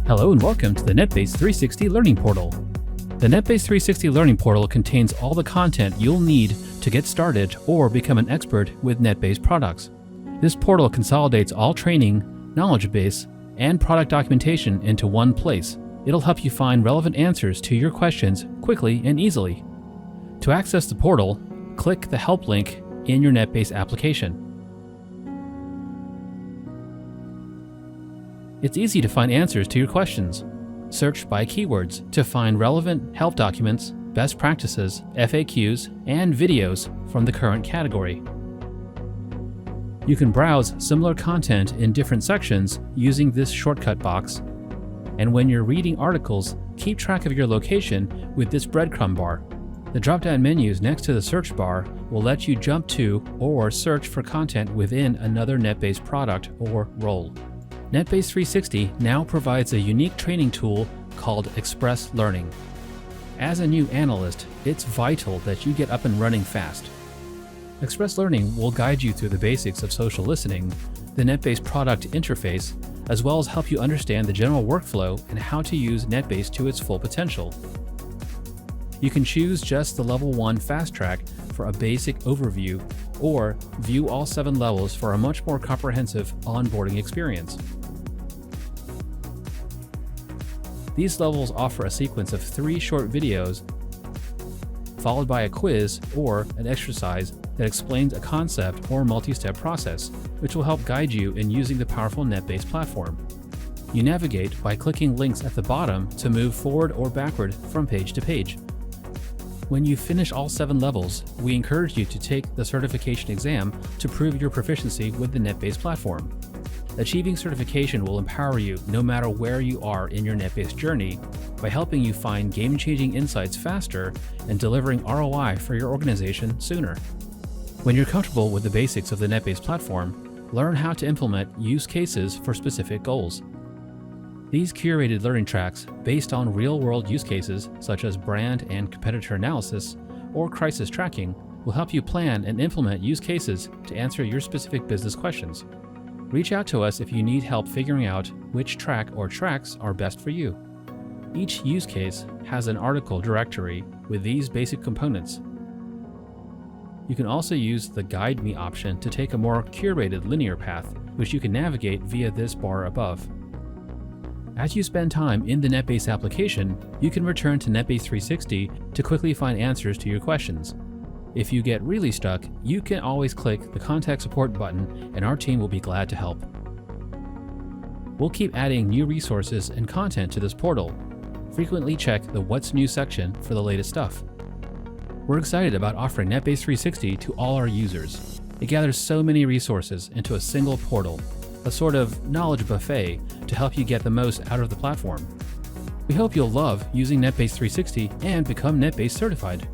Hello and welcome to the NetBase 360 Learning Portal. The NetBase 360 Learning Portal contains all the content you'll need to get started or become an expert with NetBase products. This portal consolidates all training, knowledge base, and product documentation into one place. It'll help you find relevant answers to your questions quickly and easily. To access the portal, click the help link in your NetBase application. It's easy to find answers to your questions. Search by keywords to find relevant help documents, best practices, FAQs, and videos from the current category. You can browse similar content in different sections using this shortcut box. And when you're reading articles, keep track of your location with this breadcrumb bar. The drop-down menus next to the search bar will let you jump to or search for content within another NetBase product or role. NetBase 360 now provides a unique training tool called Express Learning. As a new analyst, it's vital that you get up and running fast. Express Learning will guide you through the basics of social listening, the NetBase product interface, as well as help you understand the general workflow and how to use NetBase to its full potential. You can choose just the Level 1 Fast Track for a basic overview, or view all 7 levels for a much more comprehensive onboarding experience. These levels offer a sequence of 3 short videos, followed by a quiz or an exercise that explains a concept or multi-step process, which will help guide you in using the powerful NetBase platform. You navigate by clicking links at the bottom to move forward or backward from page to page. When you finish all 7 levels, we encourage you to take the certification exam to prove your proficiency with the NetBase platform. Achieving certification will empower you no matter where you are in your NetBase journey by helping you find game-changing insights faster and delivering ROI for your organization sooner. When you're comfortable with the basics of the NetBase platform, learn how to implement use cases for specific goals. These curated learning tracks, based on real-world use cases such as brand and competitor analysis or crisis tracking, will help you plan and implement use cases to answer your specific business questions. Reach out to us if you need help figuring out which track or tracks are best for you. Each use case has an article directory with these basic components. You can also use the Guide Me option to take a more curated linear path, which you can navigate via this bar above. As you spend time in the NetBase application, you can return to NetBase 360 to quickly find answers to your questions. If you get really stuck, you can always click the Contact Support button and our team will be glad to help. We'll keep adding new resources and content to this portal. Frequently check the What's New section for the latest stuff. We're excited about offering NetBase 360 to all our users. It gathers so many resources into a single portal, a sort of knowledge buffet to help you get the most out of the platform. We hope you'll love using NetBase 360 and become NetBase certified.